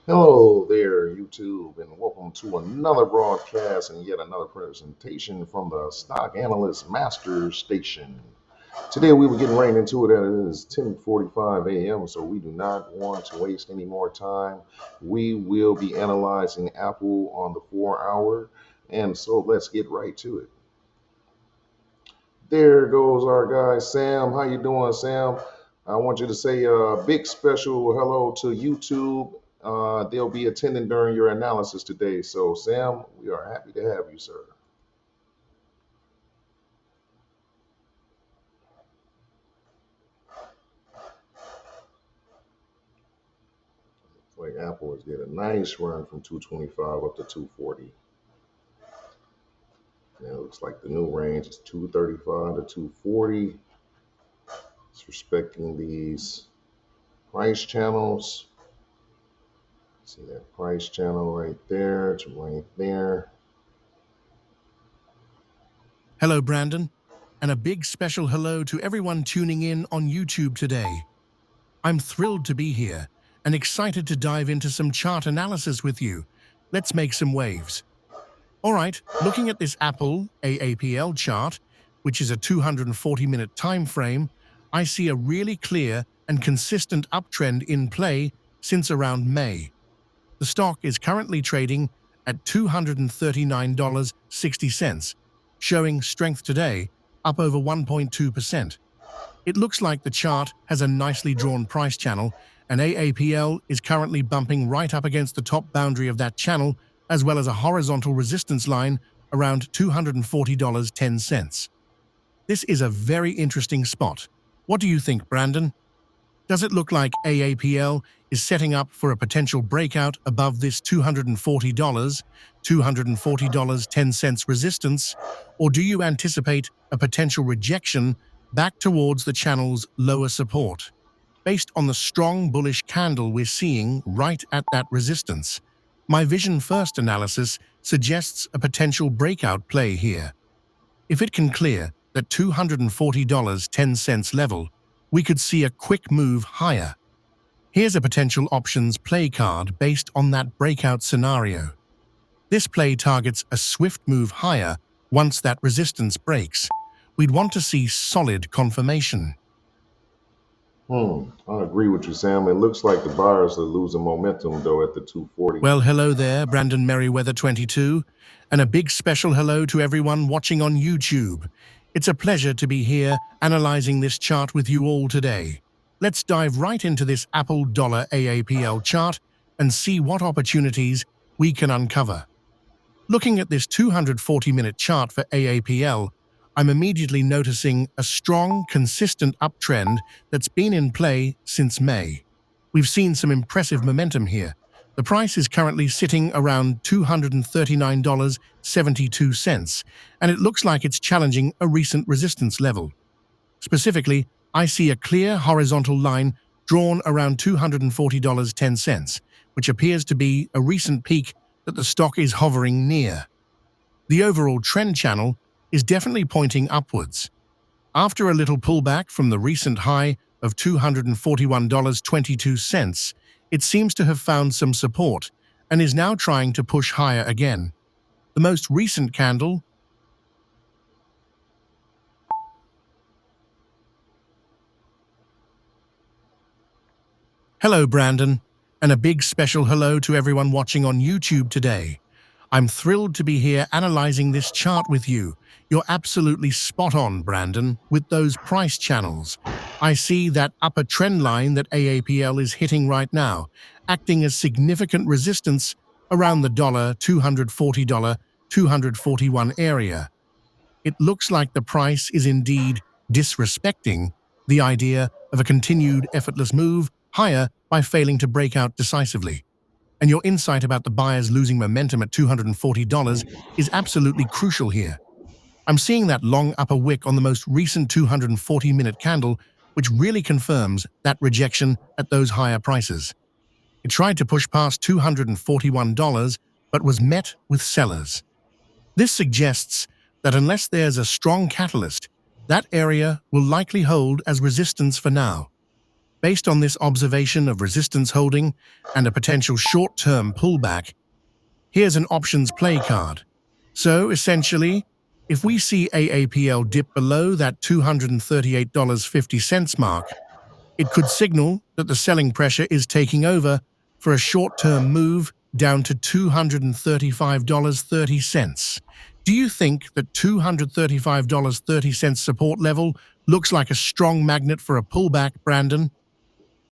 Hello there, YouTube, and welcome to another broadcast and yet another presentation from the Stock Analyst Master Station. Today we were getting right into it, and it is 10:45 a.m., so we do not want to waste any more time. We will be analyzing Apple on the 4 hour, and so let's get right to it. There goes our guy Sam. How you doing, Sam? I want you to say a big special hello to YouTube. They'll be attending during your analysis today. So, Sam, we are happy to have you, sir. Looks like Apple has get a nice run from 225 up to 240. And it looks like the new range is 235 to 240. It's respecting these price channels. See that price channel right there to right there. Hello, Brandon, and a big special hello to everyone tuning in on YouTube today. I'm thrilled to be here and excited to dive into some chart analysis with you. Let's make some waves. All right, looking at this Apple AAPL chart, which is a 240-minute time frame, I see a really clear and consistent uptrend in play since around May. The stock is currently trading at $239.60, showing strength today, up over 1.2%. It looks like the chart has a nicely drawn price channel, and AAPL is currently bumping right up against the top boundary of that channel, as well as a horizontal resistance line around $240.10. This is a very interesting spot. What do you think, Brandon? Does it look like AAPL is setting up for a potential breakout above this $240.10 resistance, or do you anticipate a potential rejection back towards the channel's lower support? Based on the strong bullish candle we're seeing right at that resistance, my Vision First analysis suggests a potential breakout play here. If it can clear that $240.10 level, we could see a quick move higher. Here's a potential options play card based on that breakout scenario. This play targets a swift move higher once that resistance breaks. We'd want to see solid confirmation. I agree with you, Sam. It looks like the buyers are losing momentum though at the 240. Well, hello there, Brandon Merriweather 22, and a big special hello to everyone watching on YouTube. It's a pleasure to be here analyzing this chart with you all today. Let's dive right into this Apple Dollar AAPL chart and see what opportunities we can uncover. Looking at this 240-minute chart for AAPL, I'm immediately noticing a strong, consistent uptrend that's been in play since May. We've seen some impressive momentum here. The price is currently sitting around $239.72, and it looks like it's challenging a recent resistance level. Specifically, I see a clear horizontal line drawn around $240.10, which appears to be a recent peak that the stock is hovering near. The overall trend channel is definitely pointing upwards. After a little pullback from the recent high of $241.22, it seems to have found some support and is now trying to push higher again. The most recent candle. Hello, Brandon, and a big special hello to everyone watching on YouTube today. I'm thrilled to be here analyzing this chart with you. You're absolutely spot on, Brandon, with those price channels. I see that upper trend line that AAPL is hitting right now, acting as significant resistance around the $240, 241 area. It looks like the price is indeed disrespecting the idea of a continued effortless move higher by failing to break out decisively. And your insight about the buyers losing momentum at $240 is absolutely crucial here. I'm seeing that long upper wick on the most recent 240-minute candle, which really confirms that rejection at those higher prices. It tried to push past $241, but was met with sellers. This suggests that unless there's a strong catalyst, that area will likely hold as resistance for now. Based on this observation of resistance holding and a potential short-term pullback, here's an options play card. So, essentially, if we see AAPL dip below that $238.50 mark, it could signal that the selling pressure is taking over for a short-term move down to $235.30. Do you think that $235.30 support level looks like a strong magnet for a pullback, Brandon?